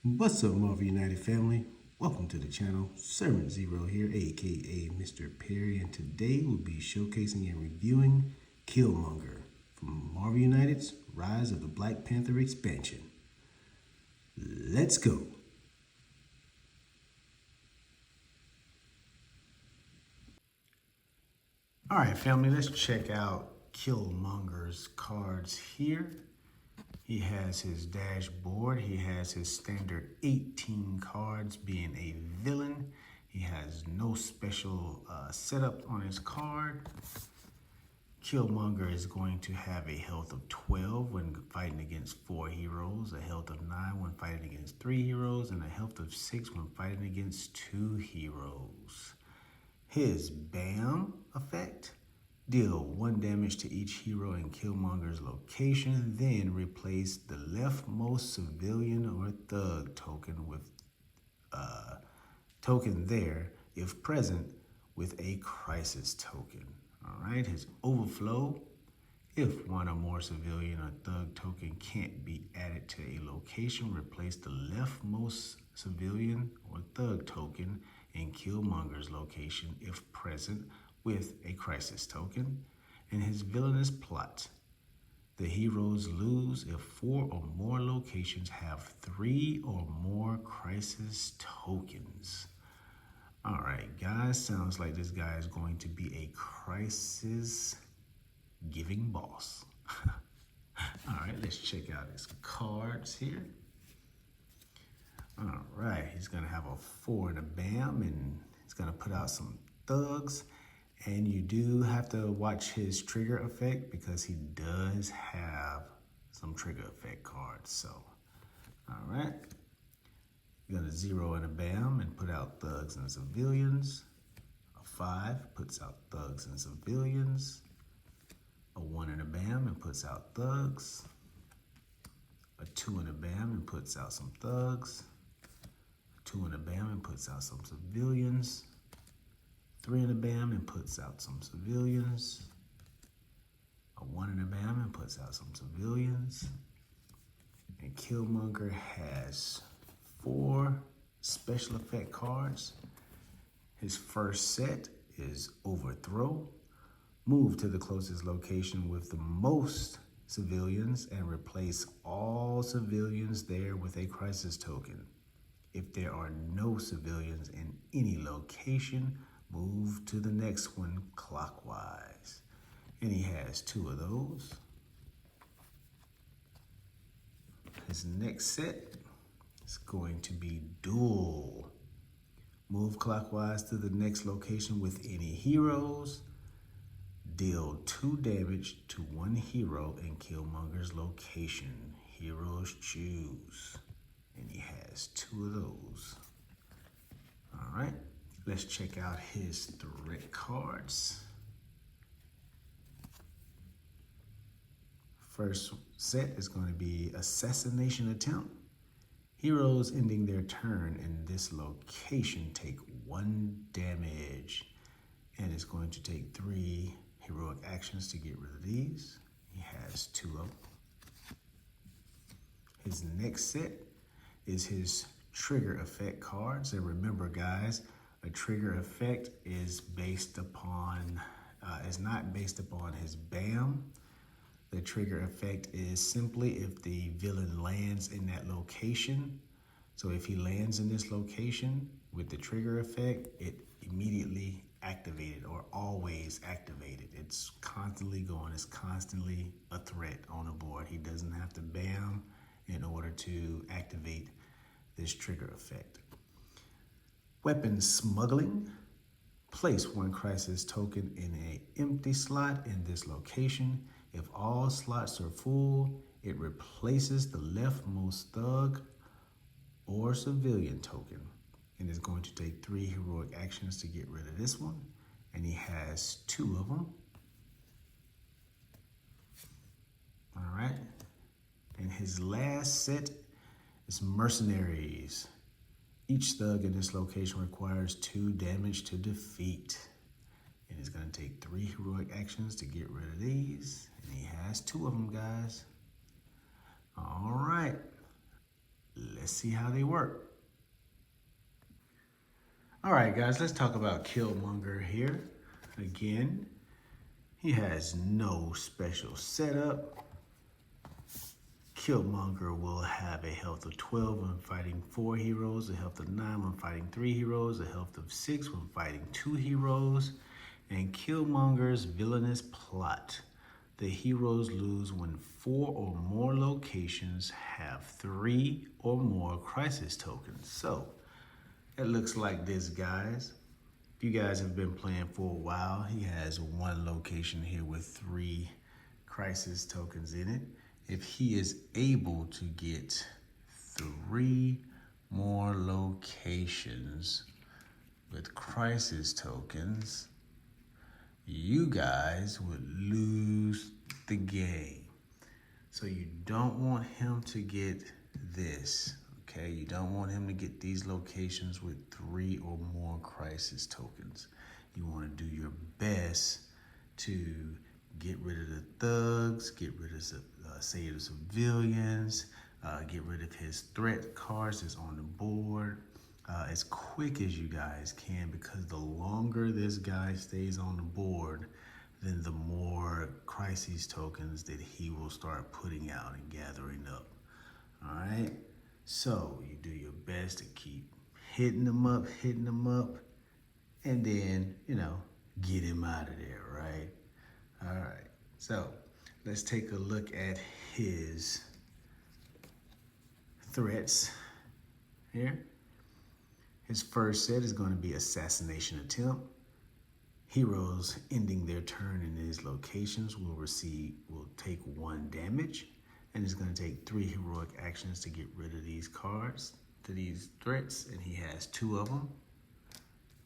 What's up, Marvel United family? Welcome to the channel. Servant Zero here, aka Mr. Perry, and today we'll be showcasing and reviewing Killmonger from Marvel United's Rise of the Black Panther expansion. Let's go. All right, family, let's check out Killmonger's cards here. He has his dashboard. He has his standard 18 cards being a villain. He has no special setup on his card. Killmonger is going to have a health of 12 when fighting against 4 heroes, a health of 9 when fighting against 3 heroes, and a health of 6 when fighting against 2 heroes. His BAM effect: deal 1 damage to each hero in Killmonger's location, then replace the leftmost civilian or thug token with token there, if present, with a crisis token. All right, his overflow: if 1 or more civilian or thug token can't be added to a location, replace the leftmost civilian or thug token in Killmonger's location, if present, with a crisis token. And his villainous plot: the heroes lose if 4 or more locations have 3 or more crisis tokens. All right, guys, sounds like this guy is going to be a crisis giving boss. All right, let's check out his cards here. All right, he's gonna have a 4 and a BAM, and he's gonna put out some thugs. And you do have to watch his trigger effect because he does have some trigger effect cards. So, all right, you got a 0 and a BAM and put out thugs and civilians. A 5 puts out thugs and civilians. A 1 and a BAM and puts out thugs. A 2 and a BAM and puts out some thugs. 2 and a BAM and puts out some civilians. 3 and a BAM and puts out some civilians. A 1 and a BAM and puts out some civilians. And Killmonger has 4 special effect cards. His first set is Overthrow. Move to the closest location with the most civilians and replace all civilians there with a crisis token. If there are no civilians in any location, move to the next one clockwise. And he has 2 of those. His next set is going to be Duel. Move clockwise to the next location with any heroes. Deal 2 damage to 1 hero in Killmonger's location. Heroes choose. And he has 2 of those. All right, let's check out his threat cards. First set is going to be Assassination Attempt. Heroes ending their turn in this location take 1 damage. And it's going to take 3 heroic actions to get rid of these. He has 2 of them. His next set is his trigger effect cards. And remember, guys, a trigger effect is based upon, is not based upon his BAM. The trigger effect is simply if the villain lands in that location. So if he lands in this location with the trigger effect, it immediately activated or always activated. It's constantly going, it's constantly a threat on the board. He doesn't have to BAM in order to activate this trigger effect. Weapon smuggling: place 1 crisis token in an empty slot in this location. If all slots are full, it replaces the leftmost thug or civilian token. And it's going to take 3 heroic actions to get rid of this one. And he has 2 of them. All right. And his last set is Mercenaries. Each thug in this location requires 2 damage to defeat. And it's going to take 3 heroic actions to get rid of these. And he has 2 of them, guys. All right. let's see how they work. All right, guys, let's talk about Killmonger here. Again, he has no special setup. Killmonger will have a health of 12 when fighting 4 heroes, a health of 9 when fighting 3 heroes, a health of 6 when fighting 2 heroes, and Killmonger's villainous plot. The heroes lose when 4 or more locations have 3 or more crisis tokens. So, it looks like this, guys. If you guys have been playing for a while, he has 1 location here with 3 crisis tokens in it. If he is able to get 3 more locations with crisis tokens, you guys would lose the game. So you don't want him to get this, okay? You don't want him to get these locations with 3 or more crisis tokens. You want to do your best to get rid of the thugs, get rid of say the civilians, get rid of his threat cards that's on the board as quick as you guys can, because the longer this guy stays on the board, then the more crisis tokens that he will start putting out and gathering up. All right, so you do your best to keep hitting them up, and then, you know, get him out of there, right? All right, so let's take a look at his threats here. His first set is going to be assassination attempt. Heroes ending their turn in these locations will take 1 damage, and it's going to take 3 heroic actions to get rid of these cards, to these threats, and he has 2 of them.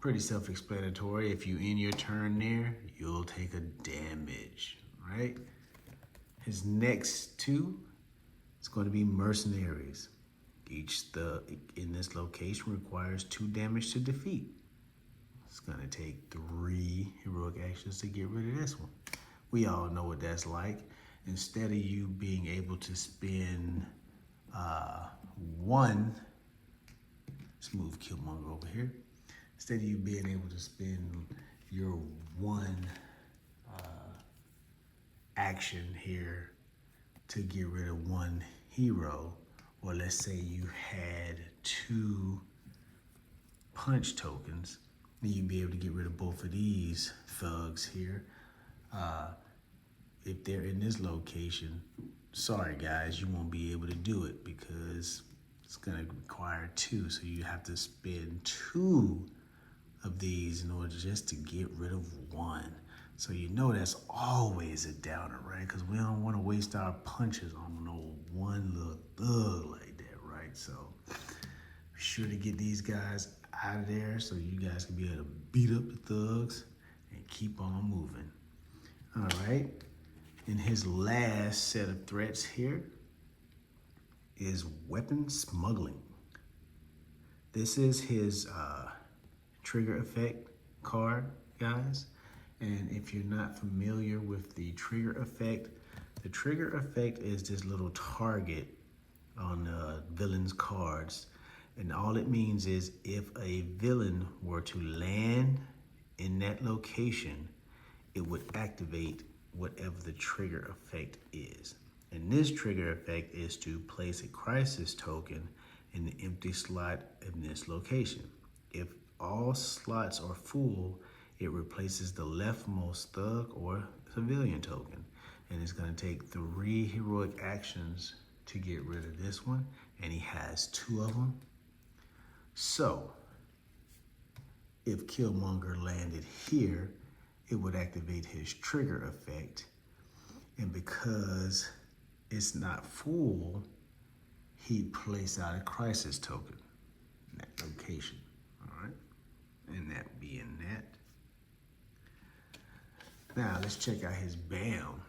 Pretty self-explanatory. If you end your turn there, you'll take a damage, right? His next 2 is going to be mercenaries. Each thug in this location requires 2 damage to defeat. It's going to take 3 heroic actions to get rid of this one. We all know what that's like. Instead of you being able to spend 1, let's move Killmonger over here. Instead of you being able to spend your 1 action here to get rid of 1 hero, or let's say you had 2 punch tokens, then you'd be able to get rid of both of these thugs here. If they're in this location, sorry guys, you won't be able to do it because it's gonna require 2. So you have to spend 2 of these in order just to get rid of 1. So you know that's always a downer, right? Because we don't want to waste our punches on no 1 little thug like that, right? So be sure to get these guys out of there so you guys can be able to beat up the thugs and keep on moving. All right. And his last set of threats here is weapon smuggling. This is his trigger effect card, guys. And if you're not familiar with the trigger effect is this little target on the villain's cards. And all it means is if a villain were to land in that location, it would activate whatever the trigger effect is. And this trigger effect is to place a crisis token in the empty slot in this location. If all slots are full, it replaces the leftmost thug or civilian token. And it's going to take 3 heroic actions to get rid of this one. And he has 2 of them. So, if Killmonger landed here, it would activate his trigger effect. And because it's not full, he'd place out a crisis token in that location. All right? And that being that. Now, let's check out his BAM.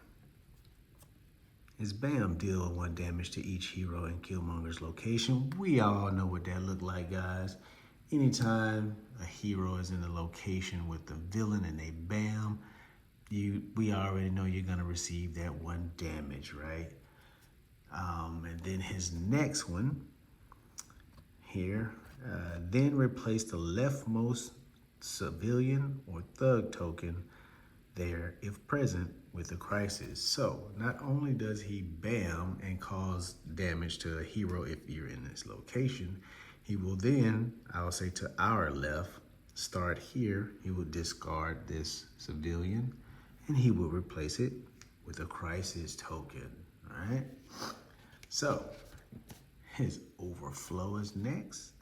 His BAM deals 1 damage to each hero in Killmonger's location. We all know what that look like, guys. Anytime a hero is in a location with the villain and they BAM, we already know you're gonna receive that 1 damage, right? And then his next one here. Then replace the leftmost civilian or thug token there, if present, with a crisis. So not only does he bam and cause damage to a hero if you're in this location, he will then, I'll say to our left, start here, he will discard this civilian and he will replace it with a crisis token, all right? So his overflow is next.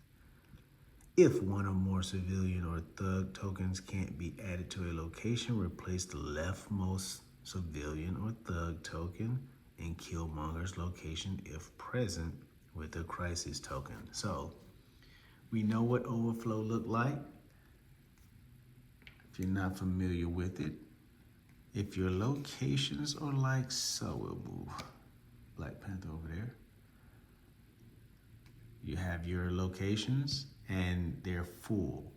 If one or more civilian or thug tokens can't be added to a location, replace the leftmost civilian or thug token in Killmonger's location if present with a crisis token. So we know what overflow look like. If you're not familiar with it, if your locations are like so, we'll move Black Panther over there. You have your locations and they're full.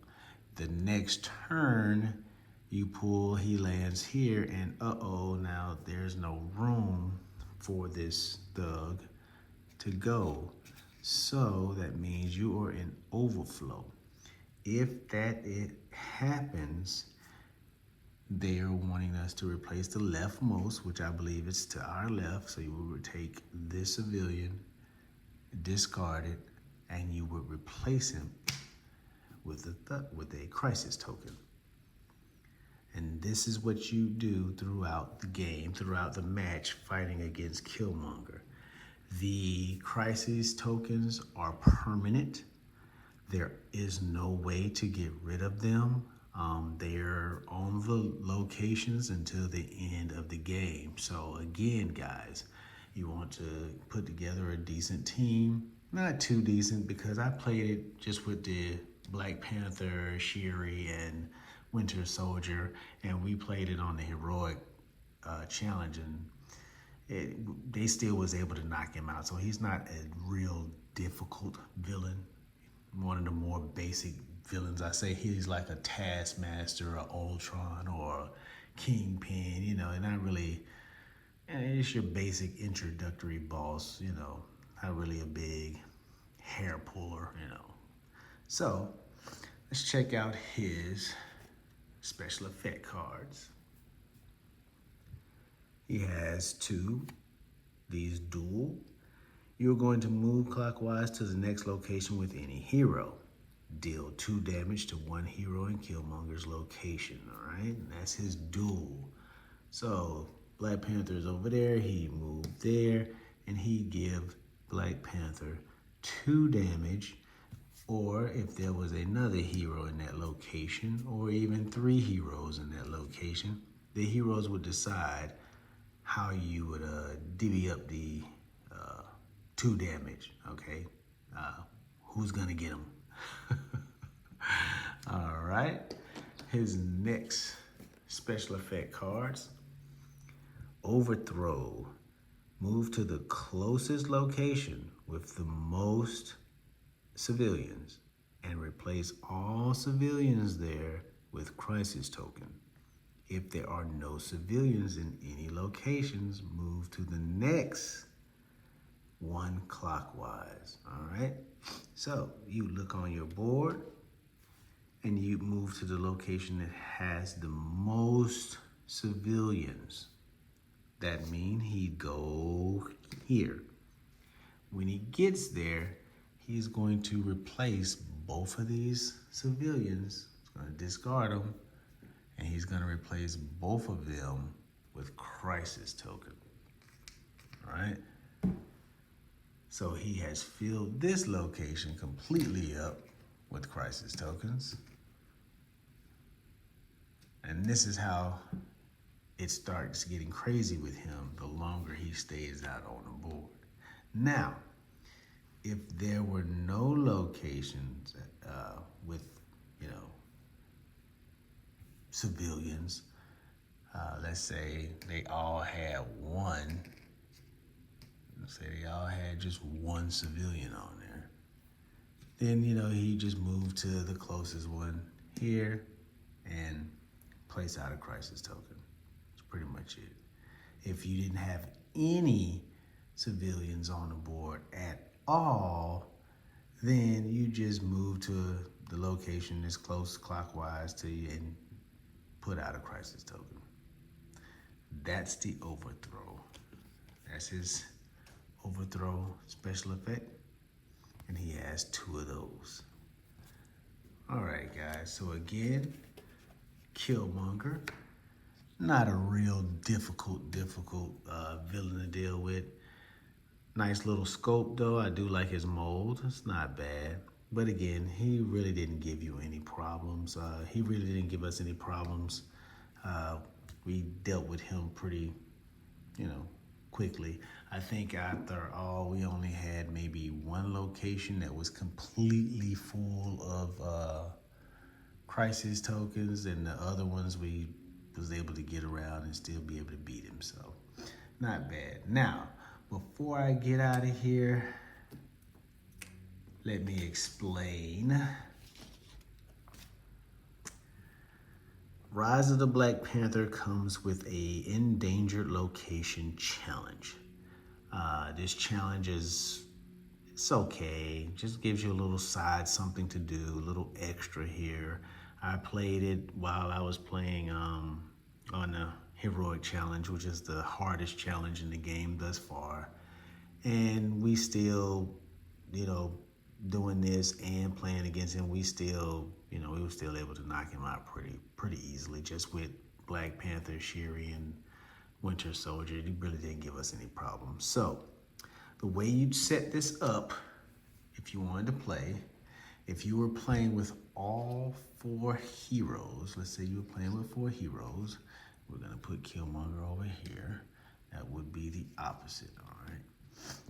The next turn you pull, he lands here and now there's no room for this thug to go. So that means you are in overflow. If it happens, they are wanting us to replace the leftmost, which I believe is to our left. So you will take this civilian, discard it, and you would replace him with a crisis token. And this is what you do throughout the game, throughout the match, fighting against Killmonger. The crisis tokens are permanent. There is no way to get rid of them. They're on the locations until the end of the game. So again, guys, you want to put together a decent team. Not too decent, because I played it just with the Black Panther, Shuri, and Winter Soldier, and we played it on the heroic challenge, and they still was able to knock him out. So he's not a real difficult villain. One of the more basic villains. I say he's like a Taskmaster, or Ultron, or Kingpin. You know, and not really. It's your basic introductory boss. You know. Not really a big hair puller, you know. So let's check out his special effect cards. He has two, these dual. You're going to move clockwise to the next location with any hero. Deal 2 damage to one hero in Killmonger's location, all right? And that's his dual. So Black Panther is over there, he moved there, and he give Black Panther 2 damage, or if there was another hero in that location, or even 3 heroes in that location, the heroes would decide how you would divvy up the 2 damage, okay? Who's gonna get them? All right, his next special effect cards. Overthrow. Move to the closest location with the most civilians and replace all civilians there with crisis token. If there are no civilians in any locations, move to the next one clockwise, all right? So you look on your board and you move to the location that has the most civilians. That means he'd go here. When he gets there, he's going to replace both of these civilians. He's going to discard them, and he's going to replace both of them with crisis token. All right? So he has filled this location completely up with crisis tokens. And this is how it starts getting crazy with him the longer he stays out on the board. Now, if there were no locations with, civilians, let's say they all had one, let's say they all had just one civilian on there, then, he just moved to the closest one here and place out a crisis token. That's pretty much it. If you didn't have any civilians on the board at all, Then you just move to the location that's close clockwise to you and put out a crisis token. That's the overthrow. That's his overthrow special effect. And he has 2 of those. All right, guys. So again, Killmonger. Not a real difficult villain to deal with. Nice little scope though. I do like his mold. It's not bad. But again, he really didn't give you any problems. He really didn't give us any problems. We dealt with him pretty, quickly. I think after all, we only had maybe 1 location that was completely full of crisis tokens, and the other ones we was able to get around and still be able to beat him. So not bad. Now, before I get out of here, let me explain. Rise of the Black Panther comes with a endangered location challenge. This challenge it's okay. Just gives you a little side something to do, a little extra here. I played it while I was playing on the Heroic Challenge, which is the hardest challenge in the game thus far. And we still, doing this and playing against him, we still, we were still able to knock him out pretty easily, just with Black Panther, Shuri, and Winter Soldier. He really didn't give us any problems. So the way you'd set this up, if you wanted to play, if you were playing with all 4 heroes, let's say you were playing with 4 heroes, we're gonna put Killmonger over here. That would be the opposite, all right?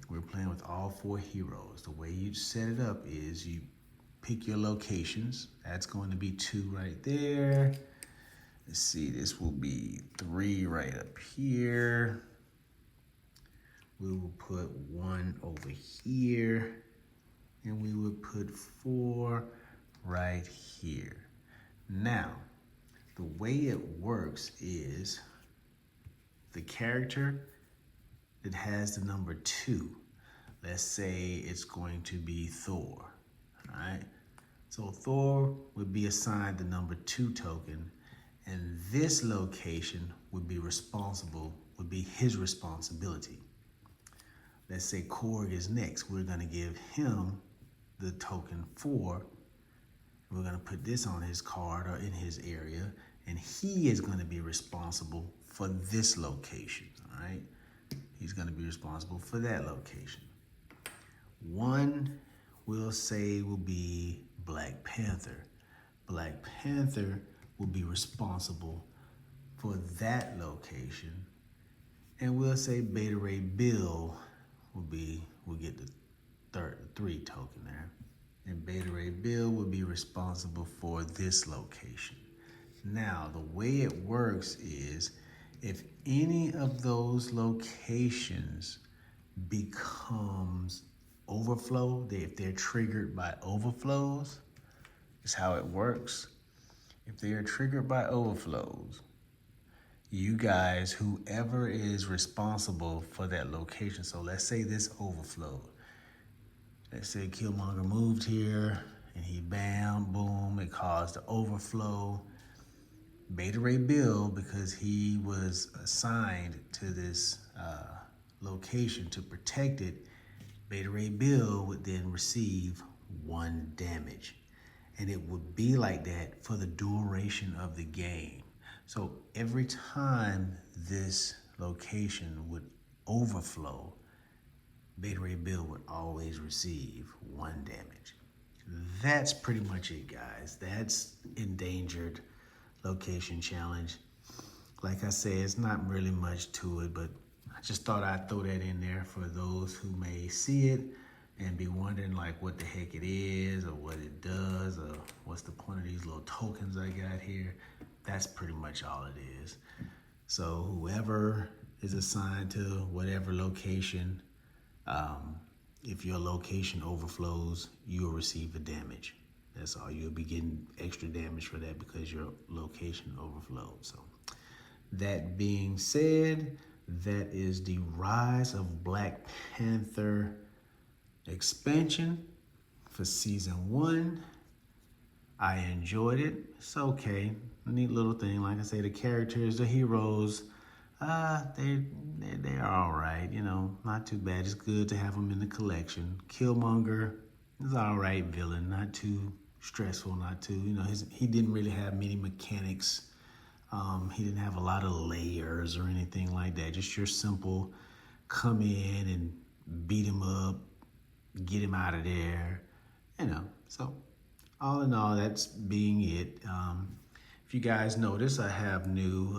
We're playing with all 4 heroes. The way you set it up is you pick your locations. That's going to be 2 right there. Let's see, this will be 3 right up here. We will put 1 over here. And we would put 4 right here. Now, the way it works is the character that has the number 2. Let's say it's going to be Thor, all right? So Thor would be assigned the number 2 token, and this location would be his responsibility. Let's say Korg is next. We're gonna give him the token 4. We're gonna put this on his card or in his area, and he is gonna be responsible for this location, all right? He's gonna be responsible for that location. 1, we'll say, will be Black Panther. Black Panther will be responsible for that location. And we'll say Beta Ray Bill will get the 3 token there. And Beta Ray Bill will be responsible for this location. Now, the way it works is if any of those locations becomes overflow, if they're triggered by overflows, is how it works. If they are triggered by overflows, you guys, whoever is responsible for that location, so let's say this overflowed. Let's say Killmonger moved here and he bam, boom, it caused the overflow. Beta Ray Bill, because he was assigned to this location to protect it, Beta Ray Bill would then receive 1 damage. And it would be like that for the duration of the game. So every time this location would overflow, Beta Ray Bill would always receive 1 damage. That's pretty much it, guys. That's Endangered Location Challenge. Like I said, it's not really much to it, but I just thought I'd throw that in there for those who may see it and be wondering like what the heck it is or what it does or what's the point of these little tokens I got here. That's pretty much all it is. So whoever is assigned to whatever location, if your location overflows, you will receive a damage. That's all. You'll be getting extra damage for that because your location overflowed. So that being said, that is the Rise of Black Panther expansion. for season 1. I enjoyed it. It's okay. A neat little thing. Like I say, the characters, the heroes, they're all right. You know, not too bad. It's good to have them in the collection. Killmonger is all right villain. Not too stressful. Not too. You know, he didn't really have many mechanics. He didn't have a lot of layers or anything like that. Just your simple come in and beat him up, get him out of there. You know, so all in all, that's being it. If you guys notice, I have new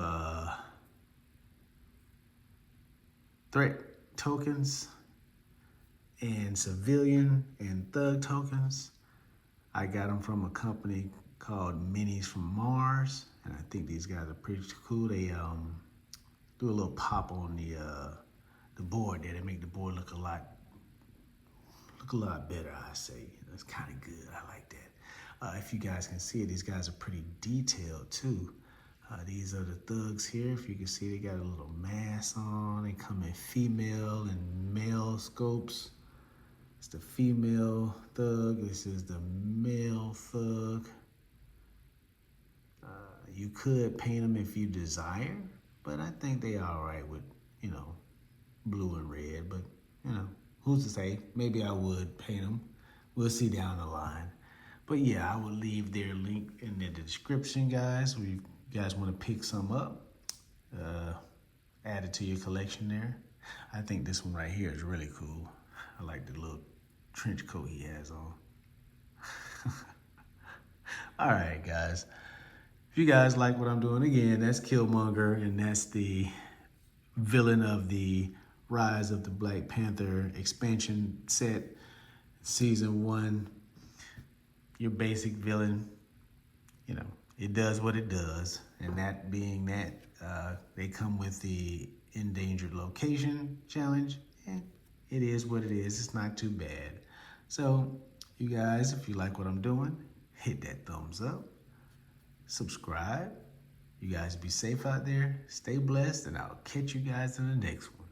threat tokens and civilian and thug tokens. I got them from a company called Minis from Mars, and I think these guys are pretty cool. They do a little pop on the board there. They make the board look a lot better, I say. That's kind of good. I like that. If you guys can see it, these guys are pretty detailed too. These are the thugs here. If you can see, they got a little mask on. They come in female and male scopes. It's the female thug. This is the male thug. You could paint them if you desire, but I think they are all right with, you know, blue and red. But, you know, who's to say? Maybe I would paint them. We'll see down the line. But yeah, I will leave their link in the description, guys. If you guys want to pick some up, add it to your collection there. I think this one right here is really cool. I like the little trench coat he has on. All right, guys. If you guys like what I'm doing, again, that's Killmonger, and that's the villain of the Rise of the Black Panther expansion set, season 1. Your basic villain, you know, it does what it does. And that being that, they come with the endangered location challenge. And it is what it is. It's not too bad. So, you guys, if you like what I'm doing, hit that thumbs up. Subscribe. You guys be safe out there. Stay blessed, and I'll catch you guys in the next one.